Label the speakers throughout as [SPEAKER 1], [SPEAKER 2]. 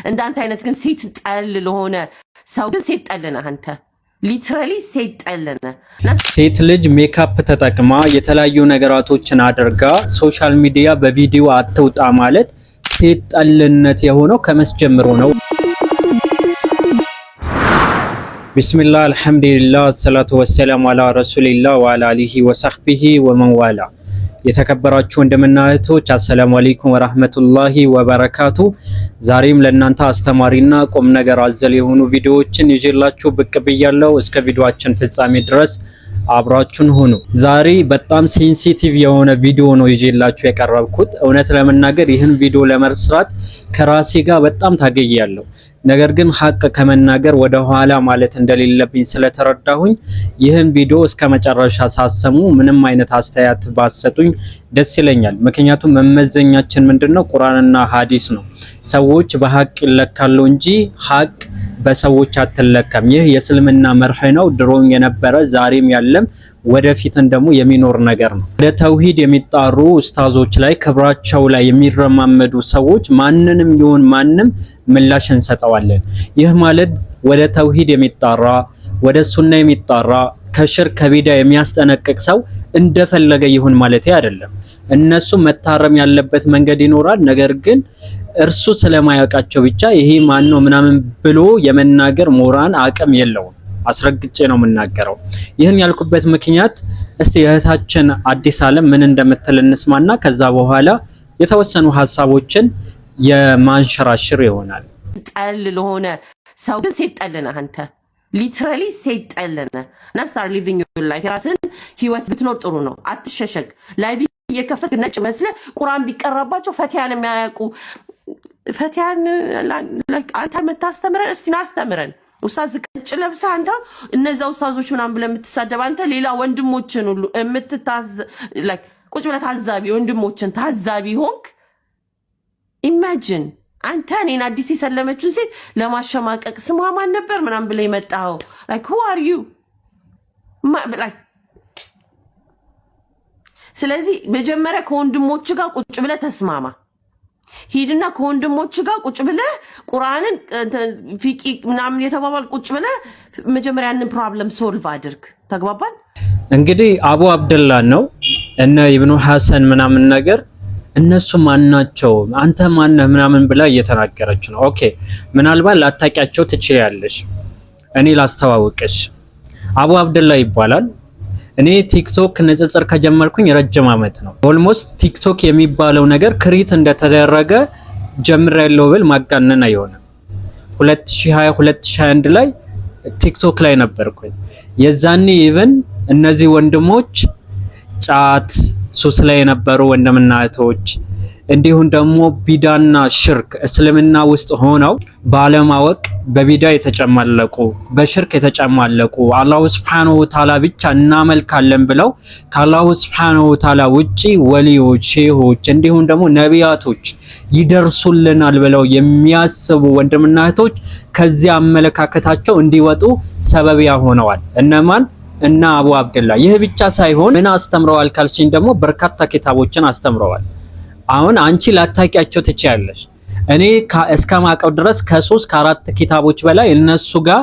[SPEAKER 1] እንዳንተ አይነት ግን ሴት ጠል ለሆነ ሰው ግን ሴት ጠል ነህ አንተ። ሊትራሊ ሴት ጠል ነህ።
[SPEAKER 2] ሴት ልጅ ሜካፕ ተጠቅማ የተለያዩ ነገራቶችን አድርጋ ሶሻል ሚዲያ በቪዲዮ አትውጣ ማለት ሴት ጠልነት የሆነው ከመስጀምሩ ነው። ቢስሚላህ አልሐምዱሊላህ ሰላቱ ወሰላሙ አላ ረሱሊላህ ወአላ አሊሂ ወሰህቢሂ ወመንዋላ። የተከበራችሁ ወንድምና እህቶች አሰላሙ አለይኩም ወራህመቱላሂ ወበረካቱ። ዛሬም ለእናንተ አስተማሪና ቁም ነገር አዘል የሆኑ ቪዲዮዎችን ይዤላችሁ ብቅ ብያለሁ። እስከ ቪዲዮአችን ፍጻሜ ድረስ አብራችሁን ሁኑ። ዛሬ በጣም ሴንሲቲቭ የሆነ ቪዲዮ ነው ይዤላችሁ የቀረብኩት። እውነት ለመናገር ይህን ቪዲዮ ለመስራት ከራሴ ጋር በጣም ታገያለሁ። ነገር ግን ሀቅ ከመናገር ወደ ኋላ ማለት እንደሌለብኝ ስለተረዳሁኝ ይህን ቪዲዮ እስከ መጨረሻ ሳሰሙ ምንም አይነት አስተያየት ባሰጡኝ ደስ ይለኛል። ምክንያቱም መመዘኛችን ምንድነው? ቁርአንና ሐዲስ ነው። ሰዎች በሀቅ ይለካሉ እንጂ ሀቅ በሰዎች አትለካም። ይህ የእስልምና መርህ ነው። ድሮም የነበረ ዛሬም ያለም ወደፊትን ደግሞ የሚኖር ነገር ነው። ወደ ተውሂድ የሚጣሩ ኡስታዞች ላይ ክብራቸው ላይ የሚረማመዱ ሰዎች ማንንም ይሁን ማንም ምላሽ እንሰጠዋለን። ይህ ማለት ወደ ተውሂድ የሚጣራ ወደ ሱና የሚጣራ ከሽርክ ከቢዳ የሚያስጠነቅቅ ሰው እንደፈለገ ይሁን ማለት አይደለም። እነሱ መታረም ያለበት መንገድ ይኖራል። ነገር ግን እርሱ ስለማያውቃቸው ብቻ ይሄ ማን ነው ምናምን ብሎ የመናገር ሞራን አቅም የለውም። አስረግጬ ነው የምናገረው። ይህን ያልኩበት ምክንያት እስቲ እህታችን አዲስ ዓለም ምን እንደምትል እንስማና ከዛ በኋላ የተወሰኑ ሀሳቦችን የማንሸራሽር ይሆናል።
[SPEAKER 1] ጠል ለሆነ ሰው ግን ሴት ጠል ነህ አንተ። ሊትራሊ ሴት ጠል ነህ እና ስታር ሊቪንግ ዩር ላይፍ። የራስን ህይወት ብትኖር ጥሩ ነው። አትሸሸግ። ላይቭ እየከፈትክ ነጭ መስለህ ቁርአን ቢቀራባቸው ፈቲያን የሚያውቁ ፈቲያን አንተ መታስተምረን እስቲ ናስተምረን። ኡስታዝ ቀጭ ለብሰህ አንተ እነዛ ኡስታዞች ምናምን ብለህ የምትሳደብ አንተ ሌላ ወንድሞችን ሁሉ ቁጭ ብለህ ታዛቢ ወንድሞችን ታዛቢ ሆንክ። ኢማጂን አንተ እኔን አዲስ የሰለመችውን ሴት ለማሸማቀቅ ስሟ ማን ነበር ምናምን ብለህ የመጣኸው who are you? ስለዚህ መጀመሪያ ከወንድሞች ጋር ቁጭ ብለህ ተስማማ። ሂድና ከወንድሞች ጋር ቁጭ ብለህ ቁርአንን ፊቂ ምናምን የተባባል ቁጭ ብለህ መጀመሪያ ያንን ፕሮብለም ሶልቭ አድርግ። ተግባባን?
[SPEAKER 2] እንግዲህ አቡ አብደላ ነው እነ ኢብኑ ሐሰን ምናምን ነገር እነሱ ማናቸው አንተ ማነህ ምናምን ብላ እየተናገረች ነው። ኦኬ ምናልባት ላታቂያቸው ትችያለሽ። እኔ ላስተዋውቅሽ። አቡ አብደላ ይባላል። እኔ ቲክቶክ ንጽጽር ከጀመርኩኝ ረጅም ዓመት ነው። ኦልሞስት ቲክቶክ የሚባለው ነገር ክሪት እንደተደረገ ጀምሬያለሁ ብል ማጋነን አይሆንም። 2020 2021 ላይ ቲክቶክ ላይ ነበርኩኝ። የዛኔ ኢቭን እነዚህ ወንድሞች ጫት ሱስ ላይ የነበሩ ወንድምና እህቶች እንዲሁም ደግሞ ቢዳና ሽርክ እስልምና ውስጥ ሆነው ባለማወቅ በቢዳ የተጨማለቁ በሽርክ የተጨማለቁ አላሁ ሱብሓነሁ ወተዓላ ብቻ እናመልካለን ብለው ከአላሁ ሱብሓነሁ ወተዓላ ውጪ ወሊዮች፣ ሼሆች እንዲሁም ደግሞ ነቢያቶች ይደርሱልናል ብለው የሚያስቡ ወንድምና እህቶች ከዚህ አመለካከታቸው እንዲወጡ ሰበቢያ ሆነዋል። እነማን? እና አቡ አብደላ። ይህ ብቻ ሳይሆን ምን አስተምረዋል ካልሽኝ ደግሞ በርካታ ኪታቦችን አስተምረዋል። አሁን አንቺ ላታቂያቸው ትችያለሽ። እኔ እስከማቀው ድረስ ከ3 ከ4 ኪታቦች በላይ እነሱ ጋር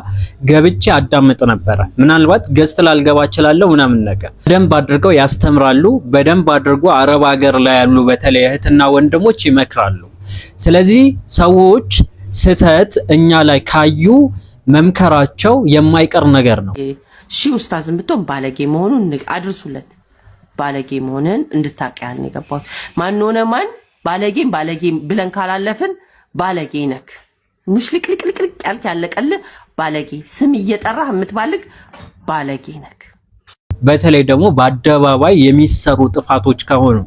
[SPEAKER 2] ገብቼ አዳምጥ ነበረ። ምናልባት ገዝት ላልገባ እችላለሁ ምናምን ነገር በደንብ አድርገው ያስተምራሉ። በደንብ አድርጎ አረብ ሀገር ላይ ያሉ በተለይ እህትና ወንድሞች ይመክራሉ። ስለዚህ ሰዎች ስህተት እኛ ላይ ካዩ መምከራቸው የማይቀር ነገር ነው።
[SPEAKER 1] ኡስታዝም ብትሆን ባለጌ መሆኑን አድርሱለት። ባለጌ መሆንን እንድታቀያል ነው የገባሁት። ማን ሆነ ማን ባለጌ ብለን ካላለፍን ባለጌ ነክ ሙሽልቅልቅልቅ ያልክ ያለቀልህ ባለጌ ስም እየጠራህ የምትባልግ ባለጌ ነክ።
[SPEAKER 2] በተለይ ደግሞ በአደባባይ የሚሰሩ ጥፋቶች ከሆኑ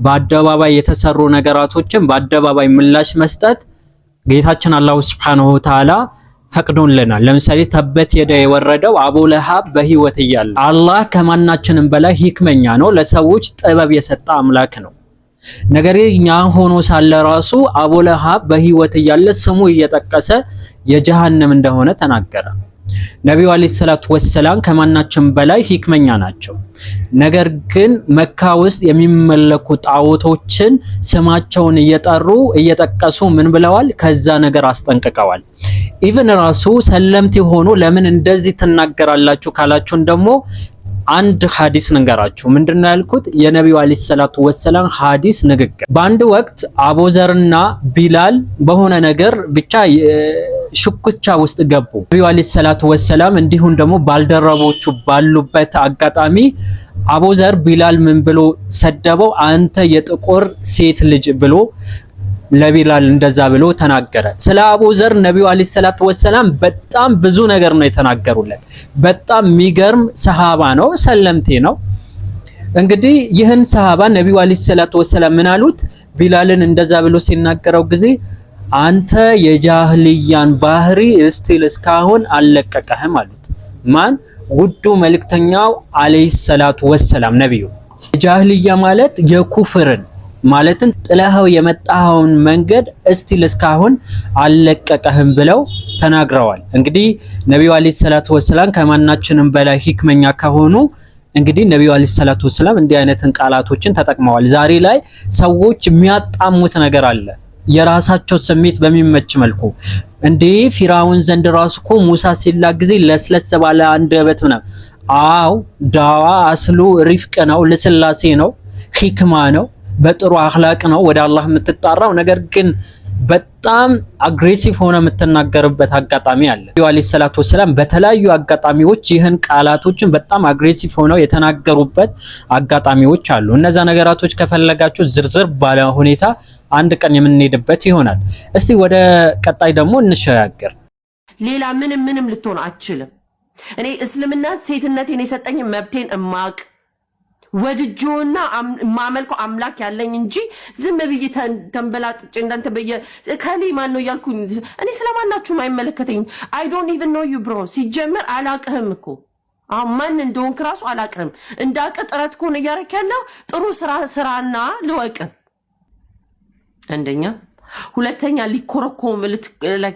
[SPEAKER 2] በአደባባይ የተሰሩ ነገራቶችን በአደባባይ ምላሽ መስጠት ጌታችን አላሁ ሱብሓነሁ ወተዓላ ፈቅዶልናል። ለምሳሌ ተበት የዳ የወረደው አቡ ለሃብ በህይወት እያለ አላህ ከማናችንም በላይ ሂክመኛ ነው፣ ለሰዎች ጥበብ የሰጠ አምላክ ነው። ነገርኛ ሆኖ ሳለ ራሱ አቡ ለሃብ በህይወት እያለ ስሙ እየጠቀሰ የጀሃነም እንደሆነ ተናገረ። ነብዩ አለይሂ ሰላቱ ወሰላም ከማናቸውም በላይ ሂክመኛ ናቸው። ነገር ግን መካ ውስጥ የሚመለኩ ጣዖቶችን ስማቸውን እየጠቀሱ ምን ብለዋል? ከዛ ነገር አስጠንቅቀዋል። ኢቭን ራሱ ሰለምት ሆኖ ለምን እንደዚህ ትናገራላችሁ ካላችሁን ደግሞ አንድ ሐዲስ ንገራችሁ። ምንድነው ያልኩት? የነብዩ አለይሂ ሰላቱ ወሰላም ሐዲስ ንግግር። በአንድ ወቅት አቡዘርና ቢላል በሆነ ነገር ብቻ ሽኩቻ ውስጥ ገቡ። ነብዩ አለይሂ ሰላቱ ወሰላም እንዲሁም ደግሞ ባልደረቦቹ ባሉበት አጋጣሚ አቡዘር ቢላል ምን ብሎ ሰደበው? አንተ የጥቁር ሴት ልጅ ብሎ ለቢላል እንደዛ ብሎ ተናገረ። ስለ አቡዘር ነብዩ አለይሂ ሰላቱ ወሰላም በጣም ብዙ ነገር ነው የተናገሩለት። በጣም የሚገርም ሰሃባ ነው፣ ሰለምቴ ነው። እንግዲህ ይህን ሰሃባ ነብዩ አለይሂ ሰላቱ ወሰላም ምን አሉት? ቢላልን እንደዛ ብሎ ሲናገረው ጊዜ አንተ የጃህልያን ባህሪ እስቲል እስካሁን አልለቀቀህም አሉት። ማን? ውዱ መልእክተኛው አለይሂ ሰላቱ ወሰላም ነብዩ። ጃህልያ ማለት የኩፍርን ማለትን ጥለኸው የመጣኸውን መንገድ እስቲል እስካሁን አልለቀቀህም ብለው ተናግረዋል። እንግዲህ ነብዩ አለይሂ ሰላቱ ወሰላም ከማናችንም በላይ ሂክመኛ ከሆኑ እንግዲህ ነብዩ አለይሂ ሰላቱ ወሰላም እንዲህ አይነትን ቃላቶችን ተጠቅመዋል። ዛሬ ላይ ሰዎች የሚያጣሙት ነገር አለ፣ የራሳቸው ስሜት በሚመች መልኩ። እንዴ ፊራውን ዘንድ ራሱ እኮ ሙሳ ሲላ ጊዜ ለስለስ ባለ አንደበት ነው። አው ዳዋ አስሉ ሪፍቅ ነው፣ ለስላሴ ነው፣ ሂክማ ነው፣ በጥሩ አኽላቅ ነው ወደ አላህ የምትጣራው። ነገር ግን በጣም አግሬሲቭ ሆነ የምትናገርበት አጋጣሚ አለ። ነብዩ አለይሂ ሰላቱ ወሰላም በተለያዩ አጋጣሚዎች ይህን ቃላቶችን በጣም አግሬሲቭ ሆነው የተናገሩበት አጋጣሚዎች አሉ። እነዛ ነገራቶች ከፈለጋችሁ ዝርዝር ባለ ሁኔታ አንድ ቀን የምንሄድበት ይሆናል። እስቲ ወደ ቀጣይ ደግሞ እንሸጋገር።
[SPEAKER 1] ሌላ ምንም ልትሆን አትችልም። እኔ እስልምና ሴትነቴን የሰጠኝ መብቴን እማቅ ወድጆና ማመልኮ አምላክ ያለኝ እንጂ ዝም ብዬ ተንበላጥጬ እንዳንተ ከሌ ማን ነው እያልኩኝ እኔ ስለማናችሁም አይመለከተኝም። አይ ዶንት ኢቭን ኖ ዩ ብሮ። ሲጀመር አላቅህም እኮ አሁን ማን እንደሆንክ ራሱ አላቅህም። እንዳውቅ ጥረት ከሆነ እያደረክ ያለው ጥሩ ስራና ልወቅ። አንደኛ። ሁለተኛ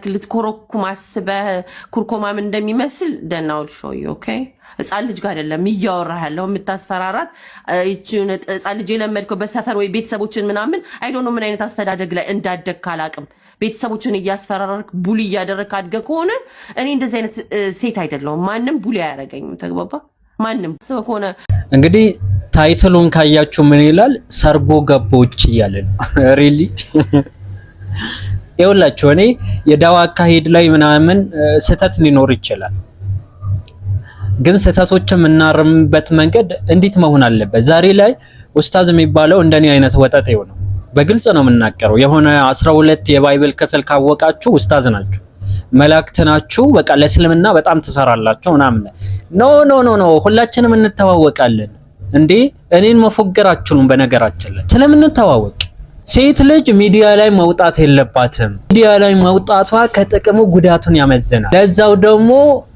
[SPEAKER 1] ልትኮረኩም አስበህ ኩርኮማም እንደሚመስል ደናውል ሾው ዩ ኦኬ። ህፃን ልጅ ጋር አይደለም እያወራህ ያለው የምታስፈራራት። እቺን ህፃን ልጅ የለመድከው በሰፈር ወይ ቤተሰቦችን ምናምን አይ ዶንት ኖ ምን አይነት አስተዳደግ ላይ እንዳደግክ አላቅም። ቤተሰቦችን እያስፈራራክ ቡሊ እያደረግክ አድገህ ከሆነ እኔ እንደዚህ አይነት ሴት አይደለሁም። ማንም ቡሊ አያደርገኝም። ተግባባ? ማንም ሰው ከሆነ እንግዲህ
[SPEAKER 2] ታይትሉን ካያችሁ ምን ይላል? ሰርጎ ገቦች እያለ ነው። ሪሊ ይኸውላችሁ እኔ የዳዋ አካሄድ ላይ ምናምን ስህተት ሊኖር ይችላል፣ ግን ስህተቶችን የምናርምበት መንገድ እንዴት መሆን አለበት? ዛሬ ላይ ኡስታዝ የሚባለው እንደኔ አይነት ወጠጤው ነው። በግልጽ ነው የምናገረው። የሆነ 12 የባይብል ክፍል ካወቃችሁ ኡስታዝ ናችሁ፣ መላእክት ናችሁ፣ በቃ ለእስልምና በጣም ትሰራላችሁ ምናምን። ኖ ሁላችንም እንተዋወቃለን እንዴ። እኔን መፎገራችሁን በነገራችን ላይ ስለምንተዋወቅ ሴት ልጅ ሚዲያ ላይ መውጣት የለባትም። ሚዲያ ላይ መውጣቷ ከጥቅሙ ጉዳቱን ያመዝናል። ለዛው ደግሞ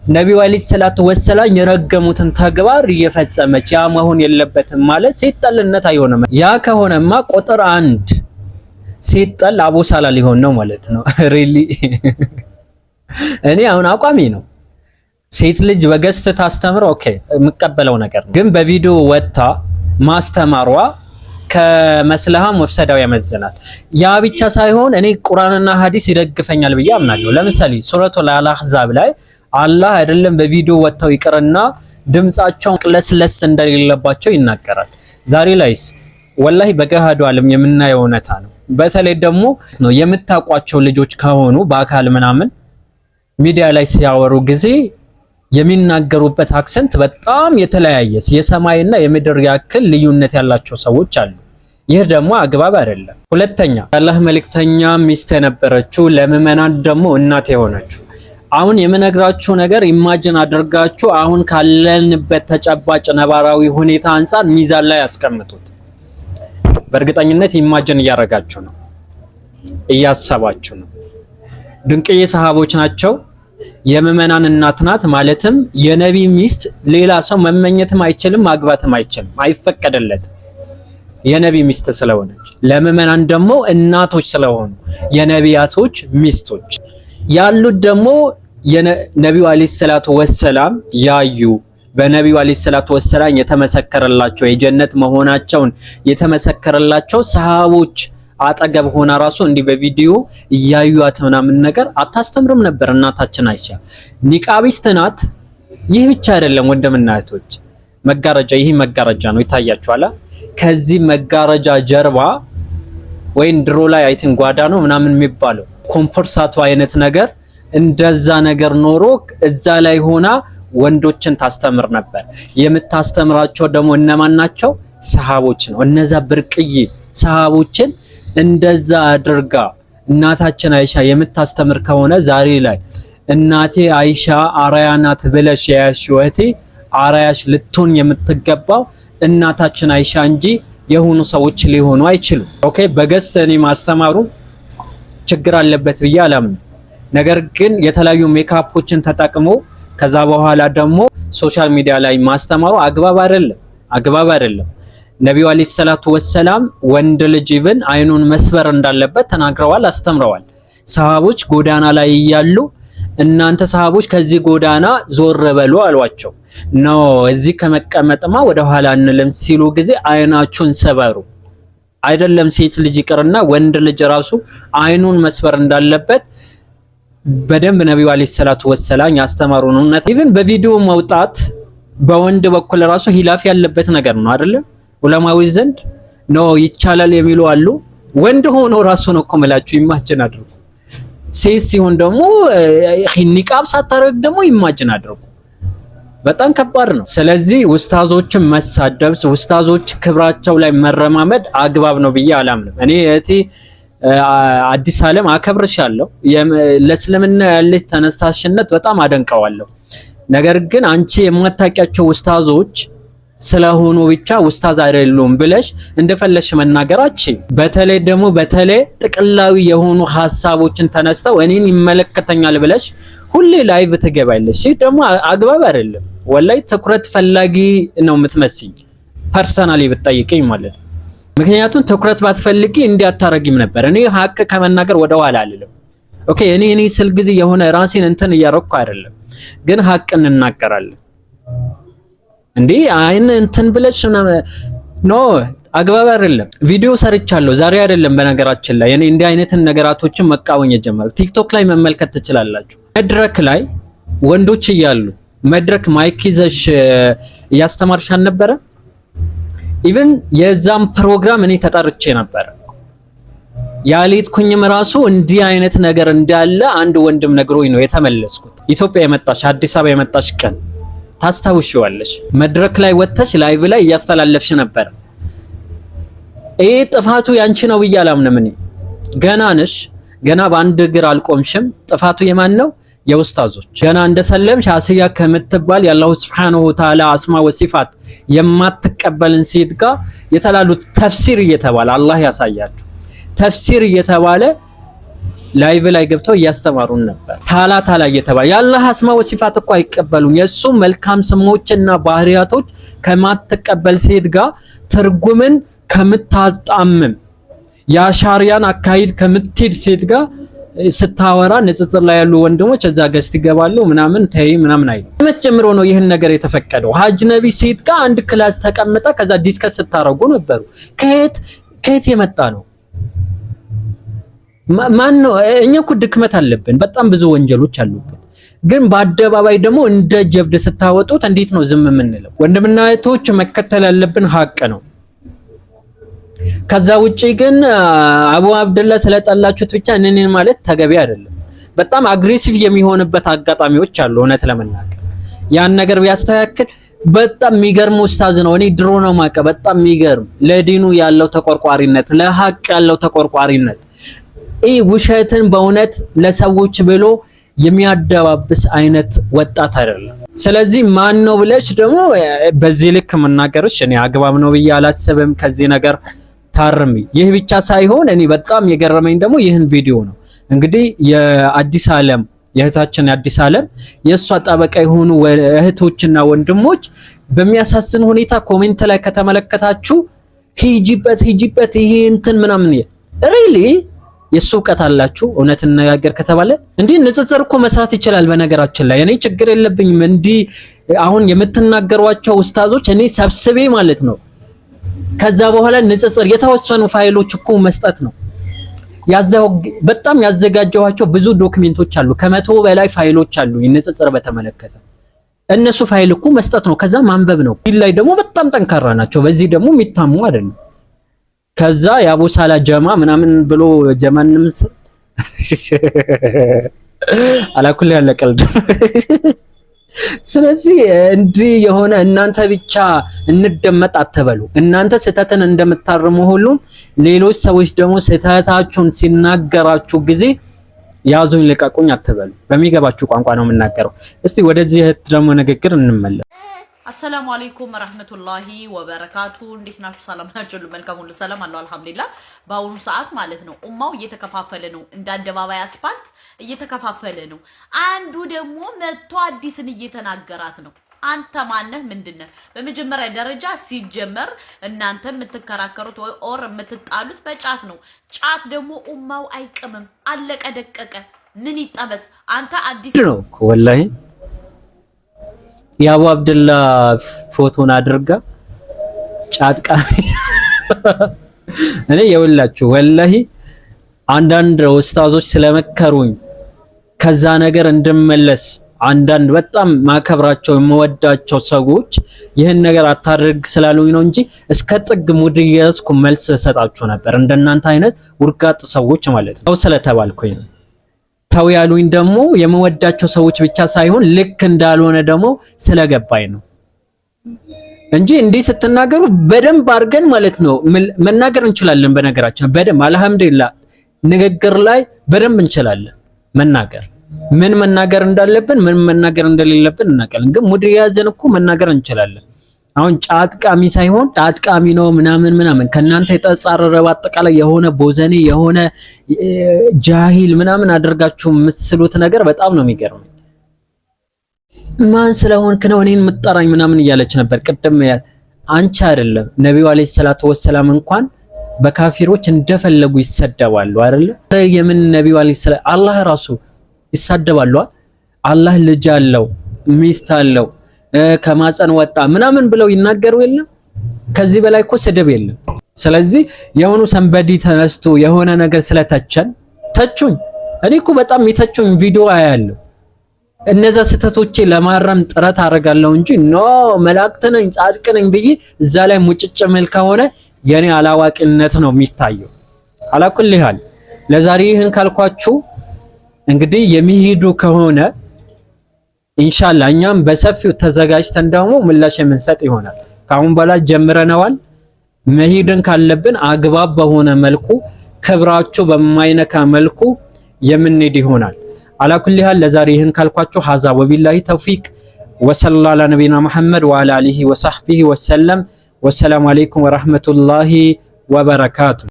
[SPEAKER 2] ነብዩ አለይሂ ሰላቱ ወሰላም የረገሙትን ተግባር እየፈጸመች ያ መሆን የለበትም ማለት ሴት ጠልነት አይሆንም። ያ ከሆነማ ቁጥር 1 ሴት ጠል አቡ ሳላ ሊሆን ነው ማለት ነው። ሪሊ እኔ አሁን አቋሚ ነው። ሴት ልጅ በገስት ታስተምር ኦኬ የምቀበለው ነገር ነው። ግን በቪዲዮ ወጣ ማስተማሯ ከመስለሃ መፍሰዳው ያመዝናል። ያ ብቻ ሳይሆን እኔ ቁርአንና ሐዲስ ይደግፈኛል ብዬ አምናለሁ። ለምሳሌ ሱረቱል አልአሕዛብ ላይ አላህ አይደለም በቪዲዮ ወጥተው ይቅርና ድምጻቸውን ቅለስለስ እንደሌለባቸው ይናገራል። ዛሬ ላይስ ወላሂ በገሃዱ ዓለም የምናየው እውነታ ነው። በተለይ ደግሞ ነው የምታውቋቸው ልጆች ከሆኑ በአካል ምናምን ሚዲያ ላይ ሲያወሩ ጊዜ የሚናገሩበት አክሰንት በጣም የተለያየ የሰማይና የምድር ያክል ልዩነት ያላቸው ሰዎች አሉ። ይህ ደግሞ አግባብ አይደለም። ሁለተኛ አላህ መልእክተኛ ሚስት የነበረችው ለምዕመናን ደግሞ እናት የሆነችው። አሁን የምነግራችሁ ነገር ኢማጂን አድርጋችሁ አሁን ካለንበት ተጨባጭ ነባራዊ ሁኔታ አንፃር ሚዛን ላይ ያስቀምጡት። በእርግጠኝነት ኢማጂን እያደረጋችሁ ነው፣ እያሰባችሁ ነው። ድንቅዬ ሰሃቦች ናቸው። የምዕመናን እናት ናት። ማለትም የነቢ ሚስት ሌላ ሰው መመኘትም አይችልም፣ ማግባትም አይችልም፣ አይፈቀደለትም። የነቢ ሚስት ስለሆነች ለምዕመናን ደግሞ እናቶች ስለሆኑ የነቢያቶች ሚስቶች ያሉት ደግሞ የነቢዩ አለይሂ ሰላቱ ወሰላም ያዩ በነቢዩ አለይሂ ሰላቱ ወሰላም የተመሰከረላቸው የጀነት መሆናቸውን የተመሰከረላቸው ሰሃቦች አጠገብ ሆና ራሱ እንዲህ በቪዲዮ እያዩት ምናምን ነገር አታስተምርም ነበር እናታችን አይሻ። ኒቃቢስት ናት። ይህ ብቻ አይደለም ወንድምና እህቶች፣ መጋረጃ ይህ መጋረጃ ነው ይታያችኋል። ከዚህ መጋረጃ ጀርባ ወይን ድሮ ላይ አይተን ጓዳ ነው ምናምን የሚባለው ኮምፖርሳቱ አይነት ነገር እንደዛ ነገር ኖሮ እዛ ላይ ሆና ወንዶችን ታስተምር ነበር። የምታስተምራቸው ደግሞ እነማን ናቸው? ሰሃቦች ነው። እነዛ ብርቅዬ ሰሃቦችን እንደዛ አድርጋ እናታችን አይሻ የምታስተምር ከሆነ ዛሬ ላይ እናቴ አይሻ አራያ ናት ብለሽ ያያሽው እህቴ አራያሽ ልትሆን የምትገባው እናታችን አይሻ እንጂ የሆኑ ሰዎች ሊሆኑ አይችሉም። ኦኬ በገስት እኔ ማስተማሩ ችግር አለበት ብዬ አላምንም። ነገር ግን የተለያዩ ሜካፖችን ተጠቅሞ ከዛ በኋላ ደግሞ ሶሻል ሚዲያ ላይ ማስተማሩ አግባብ አይደለም። ነብዩ አለይሂ ሰላቱ ወሰላም ወንድ ልጅ ኢቭን አይኑን መስበር እንዳለበት ተናግረዋል፣ አስተምረዋል። ሰሃቦች ጎዳና ላይ እያሉ እናንተ ሰሃቦች ከዚህ ጎዳና ዞር በሉ አሏቸው። ነው እዚህ ከመቀመጥማ ወደ ኋላ እንለም ሲሉ ጊዜ አይናችሁን ሰበሩ። አይደለም ሴት ልጅ ይቅርና ወንድ ልጅ ራሱ አይኑን መስበር እንዳለበት በደንብ ነብዩ አለይሂ ሰላቱ ወሰላም ያስተማሩን ነው። ኢቭን በቪዲዮ መውጣት በወንድ በኩል ራሱ ሂላፍ ያለበት ነገር ነው አይደለ? ዑለማዊ ዘንድ ነው ይቻላል የሚሉ አሉ። ወንድ ሆኖ ራሱ ነው እኮ መላችሁ ኢማጂን አድርጉ። ሴት ሲሆን ደግሞ ኒቃብ ሳታረግ ደግሞ ኢማጂን አድርጉ። በጣም ከባድ ነው። ስለዚህ ኡስታዞችን መሳደብ፣ ኡስታዞች ክብራቸው ላይ መረማመድ አግባብ ነው ብዬ አላምንም። እኔ እህቴ አዲስ ዓለም አከብርሻለሁ። ለእስልምና ያለች ተነሳሽነት በጣም አደንቀዋለሁ። ነገር ግን አንቺ የማታውቂያቸው ኡስታዞች ስለሆኑ ብቻ ኡስታዝ አይደሉም ብለሽ እንደፈለሽ መናገራች። በተለይ ጥቅላዊ የሆኑ ሐሳቦችን ተነስተው እኔን ይመለከተኛል ብለሽ ሁሌ ላይቭ ትገባለሽ። ይህ ደግሞ አግባብ አይደለም። ወላይ ትኩረት ፈላጊ ነው የምትመስኝ ፐርሰናሊ ብትጠይቀኝ ማለት ነው። ምክንያቱም ትኩረት ባትፈልጊ እንዲያታረጊም ነበር። እኔ ሀቅ ከመናገር ወደ ኋላ አልልም። ኦኬ እኔ ስል ጊዜ የሆነ ራሴን እንትን እያረኩ አይደለም፣ ግን ሀቅ እንናገራለን። እንዴ አይን እንትን ብለሽ ኖ አግባብ አይደለም። ቪዲዮ ሰርቻለሁ ዛሬ አይደለም። በነገራችን ላይ እኔ እንዲህ አይነትን ነገራቶችን መቃወም የጀመረው ቲክቶክ ላይ መመልከት ትችላላችሁ። መድረክ ላይ ወንዶች እያሉ መድረክ ማይክ ይዘሽ እያስተማርሽ አልነበረ? ኢቭን የዛም ፕሮግራም እኔ ተጠርቼ ነበር። ያሌትኩኝም ራሱ እንዲህ አይነት ነገር እንዳለ አንድ ወንድም ነግሮኝ ነው የተመለስኩት። ኢትዮጵያ የመጣሽ አዲስ አበባ የመጣሽ ቀን ታስታውሽዋለሽ። መድረክ ላይ ወጥተሽ ላይቭ ላይ እያስተላለፍሽ ነበር። ይሄ ጥፋቱ ያንቺ ነው ብዬ አላምንም። እኔ ገና ነሽ፣ ገና በአንድ እግር አልቆምሽም። ጥፋቱ የማን ነው? የኡስታዞች። ገና እንደሰለምሽ አስያ ከምትባል የአላሁ ሱብሓነሁ ወተዓላ አስማ ወሲፋት የማትቀበልን ሴት ጋር የተላሉ ተፍሲር እየተባለ አላህ ያሳያችሁ ተፍሲር እየተባለ ላይቭ ላይ ገብተው እያስተማሩን ነበር። ታላ እየተባለ የአላህ አስማ ወሲፋት እኮ አይቀበሉም። የሱ መልካም ስሞችና ባህሪያቶች ከማትቀበል ሴት ጋር ትርጉምን ከምታጣምም የአሻሪያን አካሂድ ከምትሄድ ሴት ጋር ስታወራ ንጽጽር ላይ ያሉ ወንድሞች እዛ ገስት ይገባሉ ምናምን ተይ ምናምን አይሉ። መቼ ጀምሮ ነው ይህን ነገር የተፈቀደው? አጅነቢ ሴት ጋር አንድ ክላስ ተቀምጣ ከዛ ዲስከስ ስታረጉ ነበሩ። ከየት የመጣ ነው? ማን ነው? እኛ እኮ ድክመት አለብን፣ በጣም ብዙ ወንጀሎች አሉበት። ግን በአደባባይ ደግሞ እንደ ጀብድ ስታወጡት እንዴት ነው ዝም የምንለው? ወንድምና እህቶች መከተል ያለብን ሀቅ ነው። ከዛ ውጪ ግን አቡ አብደላ ስለጠላችሁት ብቻ እነን ማለት ተገቢ አይደለም። በጣም አግሬሲቭ የሚሆንበት አጋጣሚዎች አሉ። እውነት ለመናገር ያን ነገር ቢያስተካክል በጣም የሚገርም ኡስታዝ ነው። እኔ ድሮ ነው ማቀ በጣም የሚገርም ለዲኑ ያለው ተቆርቋሪነት፣ ለሀቅ ያለው ተቆርቋሪነት፣ ውሸትን በእውነት ለሰዎች ብሎ የሚያደባብስ አይነት ወጣት አይደለም። ስለዚህ ማን ነው ብለሽ ደግሞ በዚህ ልክ መናገርሽ እኔ አግባብ ነው ብዬ አላስብም። ከዚህ ነገር ታርሚ። ይህ ብቻ ሳይሆን እኔ በጣም የገረመኝ ደግሞ ይህን ቪዲዮ ነው። እንግዲህ የአዲስ ዓለም የእህታችን የአዲስ ዓለም የእሷ ጠበቃ የሆኑ እህቶችና ወንድሞች በሚያሳዝን ሁኔታ ኮሜንት ላይ ከተመለከታችሁ ሂጂበት ይሄ እንትን ምናምን ሪሊ የሱ ዕውቀት አላችሁ። እውነት እንነጋገር ከተባለ እንዲህ ንጽጽር እኮ መስራት ይችላል። በነገራችን ላይ እኔ ችግር የለብኝም። እንዲህ አሁን የምትናገሯቸው ኡስታዞች እኔ ሰብስቤ ማለት ነው ከዛ በኋላ ንጽጽር የተወሰኑ ፋይሎች እኮ መስጠት ነው። በጣም ያዘጋጀኋቸው ብዙ ዶክመንቶች አሉ። ከመቶ በላይ ፋይሎች አሉ ንጽጽር በተመለከተ እነሱ ፋይል እኮ መስጠት ነው። ከዛ ማንበብ ነው። ቢላይ ደግሞ በጣም ጠንካራ ናቸው። በዚህ ደግሞ የሚታሙ አይደለም። ከዛ የአቡ ሳላ ጀማ ምናምን ብሎ ጀማንም አላኩል ያለ ቀልድ። ስለዚህ እንዲህ የሆነ እናንተ ብቻ እንደመጥ አትበሉ። እናንተ ስህተትን እንደምታርሙ ሁሉ ሌሎች ሰዎች ደግሞ ስህተታችሁን ሲናገራችሁ ጊዜ ያዙኝ ልቀቁኝ አትበሉ። በሚገባችሁ ቋንቋ ነው የምናገረው። እስቲ ወደዚህ ደግሞ ንግግር እንመለስ።
[SPEAKER 3] አሰላሙ አለይኩም ወራህመቱላሂ ወበረካቱ። እንዴት ናችሁ? ሰላም ናችሁ? መልካም ሁሉ ሰላም አለው አልሐምዱሊላህ። በአሁኑ ሰዓት ማለት ነው ኡማው እየተከፋፈለ ነው። እንደ አደባባይ አስፋልት እየተከፋፈለ ነው። አንዱ ደግሞ መጥቶ አዲስን እየተናገራት ነው። አንተ ማነህ? ምንድነህ? በመጀመሪያ ደረጃ ሲጀመር እናንተ የምትከራከሩት ኦር የምትጣሉት በጫት ነው። ጫት ደግሞ ኡማው አይቅምም። አለቀ ደቀቀ። ምን ይጠበስ? አንተ አዲስ
[SPEAKER 2] ነው ወላሂ የአቡ አብደላ ፎቶን አድርጋ ጫት ቃሚ እኔ የውላችሁ ወላሂ አንዳንድ ኡስታዞች ስለመከሩኝ ከዛ ነገር እንድመለስ አንዳንድ በጣም ማከብራቸው የምወዳቸው ሰዎች ይህን ነገር አታድርግ ስላሉኝ ነው እንጂ እስከ ጥግ ሙድ እየያዝኩ መልስ ሰጣችሁ ነበር። እንደናንተ አይነት ውርጋጥ ሰዎች ማለት ነው ስለተባልኩኝ ነው። ተው ያሉኝ ደግሞ የምወዳቸው ሰዎች ብቻ ሳይሆን ልክ እንዳልሆነ ደግሞ ስለገባኝ ነው እንጂ እንዲህ ስትናገሩ በደንብ አድርገን ማለት ነው መናገር እንችላለን። በነገራችን በደንብ አልሐምዱሊላህ ንግግር ላይ በደንብ እንችላለን መናገር። ምን መናገር እንዳለብን ምን መናገር እንደሌለብን እናቀለን። ግን ሙድ ያዘን እኮ መናገር እንችላለን። አሁን ጫት ቃሚ ሳይሆን ጫት ቃሚ ነው ምናምን ከናንተ የተጻረረ አጠቃላይ የሆነ ቦዘኔ የሆነ ጃሂል ምናምን አድርጋችሁ የምትስሉት ነገር በጣም ነው የሚገርመኝ። ማን ስለሆንክ ነው እኔን የምትጠራኝ ምናምን እያለች ነበር ቅድም። አንቺ አይደለም ነብዩ አለይሂ ሰላቱ ወሰላም እንኳን በካፊሮች እንደፈለጉ ይሰደባሉ አይደለ? የምን ነብዩ አለይሂ ሰላም አላህ ራሱ ይሳደባሉ። አላህ ልጅ አለው ሚስት አለው ከማፀን ወጣ ምናምን ብለው ይናገሩ የለም። ከዚህ በላይ እኮ ስድብ የለም። ስለዚህ የሆኑ ሰንበዲ ተነስቶ የሆነ ነገር ስለተቸን ተቹኝ። እኔ እኮ በጣም የሚተቹኝ ቪዲዮ አያለሁ። እነዛ ስህተቶቼ ለማረም ጥረት አደርጋለሁ እንጂ ኖ መላእክት ነኝ ጻድቅ ነኝ ብዬ እዛ ላይ ሙጭጭ ምል ከሆነ የኔ አላዋቂነት ነው የሚታየው። አላኩል ይሃል ለዛሬ ይህን ካልኳችሁ እንግዲህ የሚሄዱ ከሆነ ኢንሻአላህ እኛም በሰፊው ተዘጋጅተን ደግሞ ምላሽ የምንሰጥ ይሆናል። ካሁን በኋላ ጀምረናል። መሄድን ካለብን አግባብ በሆነ መልኩ ክብራችሁ በማይነካ መልኩ የምንሄድ ይሆናል። አላኩል ይሃል ለዛሬ ይህን ካልኳችሁ ሀዛ ወቢላሂ ተውፊቅ ወሰለላሁ ዐላ ነቢና መሐመድ ወዐላ አሊሂ ወሰህቢሂ ወሰለም። ወሰላሙ አለይኩም ወራህመቱላሂ ወበረካቱ።